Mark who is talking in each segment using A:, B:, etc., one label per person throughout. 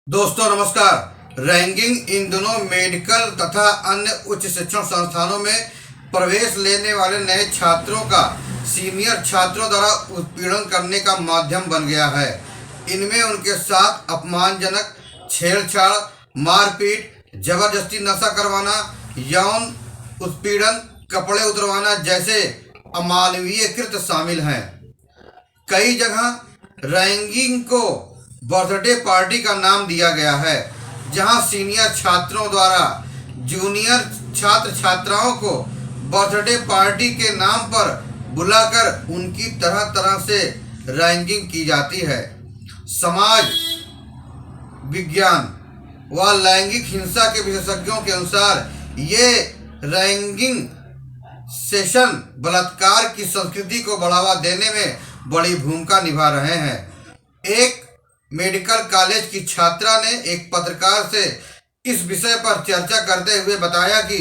A: दोस्तों नमस्कार। रैंकिंग इन दोनों मेडिकल तथा अन्य उच्च शिक्षण संस्थानों में प्रवेश लेने वाले नए छात्रों का सीनियर छात्रों द्वारा उत्पीड़न करने का माध्यम बन गया है। इनमें उनके साथ अपमानजनक छेड़छाड़, मारपीट, जबरदस्ती नशा करवाना, यौन उत्पीड़न, कपड़े उतरवाना जैसे अमानवीय कृत्य शामिल हैं। कई जगह रैंकिंग को बर्थडे पार्टी का नाम दिया गया है, जहां सीनियर छात्रों द्वारा जूनियर छात्र छात्राओं को बर्थडे पार्टी के नाम पर बुलाकर उनकी तरह तरह से रैंकिंग की जाती है। समाज विज्ञान व लैंगिक हिंसा के विशेषज्ञों के अनुसार ये रैंकिंग सेशन बलात्कार की संस्कृति को बढ़ावा देने में बड़ी भूमिका निभा रहे हैं। एक मेडिकल कॉलेज की छात्रा ने एक पत्रकार से इस विषय पर चर्चा करते हुए बताया कि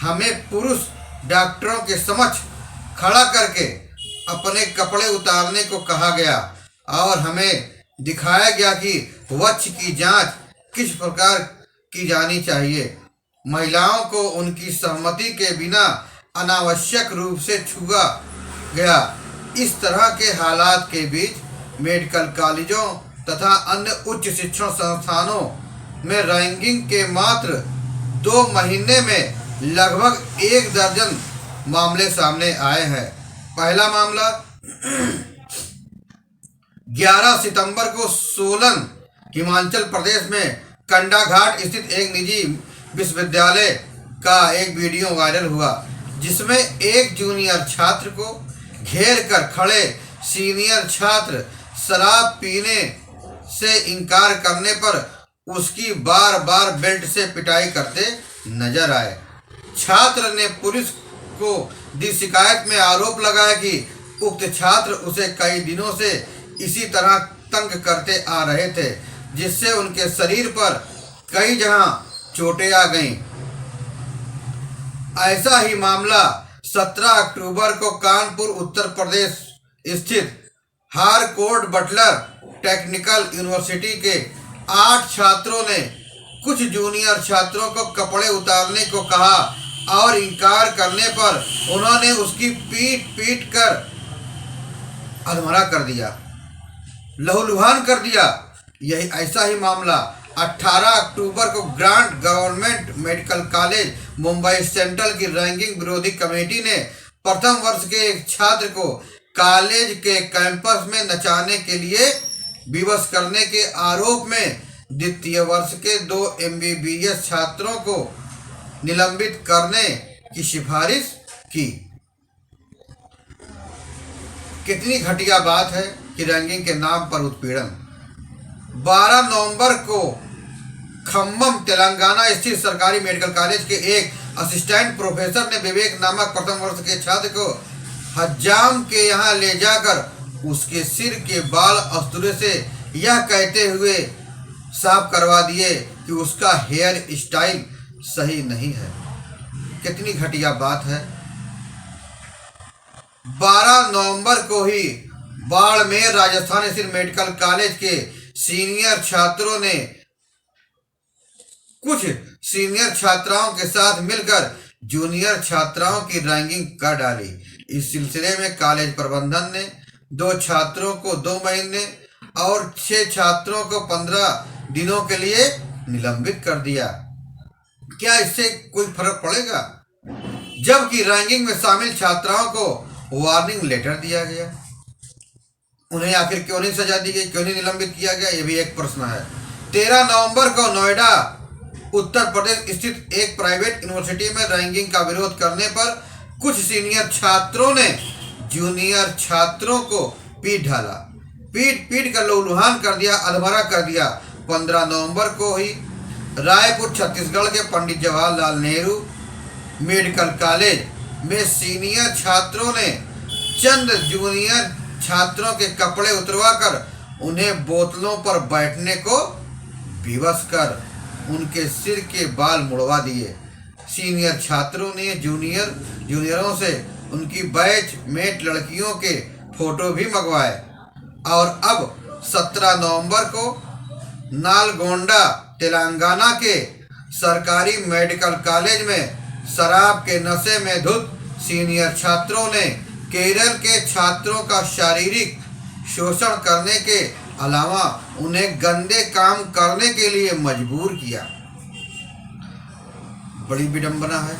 A: हमें पुरुष डॉक्टरों के समक्ष खड़ा करके अपने कपड़े उतारने को कहा गया और हमें दिखाया गया कि वक्ष की जांच किस प्रकार की जानी चाहिए। महिलाओं को उनकी सहमति के बिना अनावश्यक रूप से छुआ गया। इस तरह के हालात के बीच मेडिकल कॉलेजों तथा अन्य उच्च शिक्षण संस्थानों में रैंकिंग के मात्र 2 महीने में लगभग 1 दर्जन मामले सामने आए हैं। पहला मामला 11 सितंबर को सोलन, हिमाचल प्रदेश में कंडाघाट स्थित एक निजी विश्वविद्यालय का एक वीडियो वायरल हुआ, जिसमें एक जूनियर छात्र को घेर कर खड़े सीनियर छात्र शराब पीने से इनकार करने पर उसकी बार बार बेल्ट से पिटाई करते नजर आए। छात्र ने पुलिस को दी शिकायत में आरोप लगाया कि उक्त छात्र उसे कई दिनों से इसी तरह तंग करते आ रहे थे, जिससे उनके शरीर पर कई जगह चोटें आ गईं। ऐसा ही मामला 17 अक्टूबर को कानपुर उत्तर प्रदेश स्थित हारकोर्ट बटलर टेक्निकल यूनिवर्सिटी के 8 छात्रों ने कुछ जूनियर छात्रों को कपड़े उतारने को कहा और इनकार करने पर उन्होंने उसकी पीट कर अधमरा कर दिया, लहूलुहान कर दिया। यही ऐसा ही मामला 18 अक्टूबर को grant government medical college Mumbai central की रैंकिंग विरोधी कमेटी ने प्रथम वर्ष के एक छात्र को कॉलेज के कैंपस में नचाने के लिए विवश करने के आरोप में द्वितीय वर्ष के 2 MBBS छात्रों को निलंबित करने की सिफारिश की। कितनी घटिया बात है कि रैंकिंग के नाम पर उत्पीड़न। 12 नवंबर को खम्मम, तेलंगाना स्थित सरकारी मेडिकल कॉलेज के एक असिस्टेंट प्रोफेसर ने विवेक नामक प्रथम वर्ष के छात्र को हज्जाम के यहाँ ले जाकर उसके सिर के बाल अस्तूरे से यह कहते हुए साफ करवा दिए कि उसका हेयर स्टाइल सही नहीं है। कितनी घटिया बात है। 12 नवंबर को ही बाड़मेर, राजस्थान स्थित मेडिकल कॉलेज के सीनियर छात्रों ने कुछ सीनियर छात्राओं के साथ मिलकर जूनियर छात्राओं की रैंकिंग कर डाली। इस सिलसिले में कॉलेज प्रबंधन ने 2 छात्रों को 2 महीने और 6 छात्रों को 15 दिनों के लिए निलंबित कर दिया। क्या इससे कोई फर्क पड़ेगा? जबकि रैंकिंग में शामिल छात्राओं को वार्निंग लेटर दिया गया। उन्हें आखिर क्यों नहीं सजा दी गई, क्यों नहीं निलंबित किया गया, ये भी एक प्रश्न है। 13 नवंबर को नोएडा, उत्तर प्रदेश स्थित एक प्राइवेट यूनिवर्सिटी में रैंकिंग का विरोध करने पर कुछ सीनियर छात्रों ने जूनियर छात्रों को पीट डाला, पीट कर लहूलुहान कर दिया, अधमरा कर दिया। 15 नवंबर को ही रायपुर, छत्तीसगढ़ के पंडित जवाहरलाल नेहरू मेडिकल कॉलेज में सीनियर छात्रों ने चंद जूनियर छात्रों के कपड़े उतरवाकर उन्हें बोतलों पर बैठने को विवश कर उनके सिर के बाल मुड़वा दिए। सीनियर छात्रों ने जूनियरों से उनकी बैचमेट लड़कियों के फोटो भी मंगवाए और अब 17 नवंबर को नालगोंडा तेलंगाना के सरकारी मेडिकल कॉलेज में शराब के नशे में धुत सीनियर छात्रों ने केरल के छात्रों का शारीरिक शोषण करने के अलावा उन्हें गंदे काम करने के लिए मजबूर किया। बड़ी विडंबना है।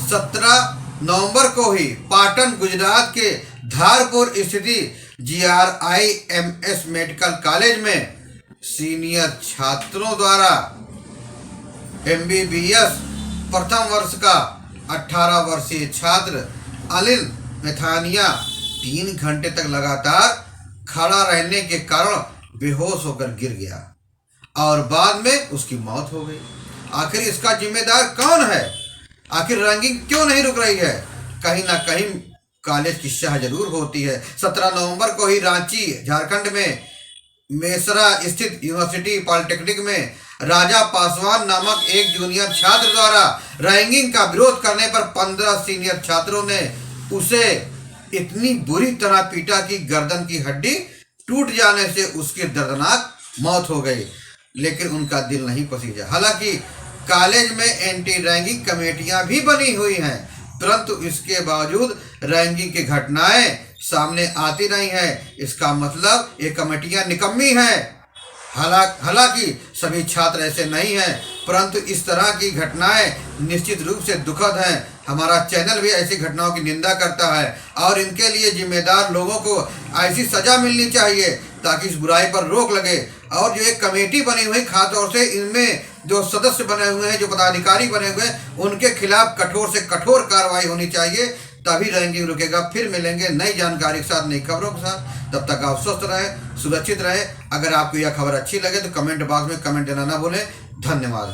A: 17 नवंबर को ही पाटन गुजरात के धारपुर स्थित GRIMS मेडिकल कॉलेज में सीनियर छात्रों द्वारा MBBS प्रथम वर्ष का 18 वर्षीय छात्र अनिल मैथानिया 3 घंटे तक लगातार खड़ा रहने के कारण बेहोश होकर गिर गया और बाद में उसकी मौत हो गई। आखिर इसका जिम्मेदार कौन है? आखिर रैंकिंग क्यों नहीं रुक रही है? कहीं ना कहीं कॉलेज की शाह जरूर होती है। 17 नवंबर को ही रांची झारखंड में मेसरा स्थित यूनिवर्सिटी पॉलिटेक्निक में राजा पासवान नामक एक जूनियर छात्र द्वारा रैंकिंग का विरोध करने पर 15 सीनियर छात्रों ने उसे इतनी बुरी तरह पीटा कि गर्दन की हड्डी टूट जाने से उसकी दर्दनाक मौत हो गई, लेकिन उनका दिल नहीं पसीजा। हालांकि कॉलेज में एंटी रैंकिंग कमेटियां भी बनी हुई हैं, परंतु इसके बावजूद रैंकिंग की घटनाएं सामने आती नहीं है। इसका मतलब ये कमेटियां निकम्मी हैं। हालांकि सभी छात्र ऐसे नहीं हैं, परंतु इस तरह की घटनाएं निश्चित रूप से दुखद हैं। हमारा चैनल भी ऐसी घटनाओं की निंदा करता है और इनके लिए जिम्मेदार लोगों को ऐसी सजा मिलनी चाहिए ताकि इस बुराई पर रोक लगे। और जो एक कमेटी बनी हुई, खासतौर से इनमें जो सदस्य बने हुए हैं, जो पदाधिकारी बने हुए हैं, उनके खिलाफ कठोर से कठोर कार्रवाई होनी चाहिए, तभी रैंकिंग रुकेगा। फिर मिलेंगे नई जानकारी के साथ, नई खबरों के साथ। तब तक आप स्वस्थ रहें, सुरक्षित रहें। अगर आपको यह खबर अच्छी लगे तो कमेंट बॉक्स में कमेंट देना ना भूलें। धन्यवाद।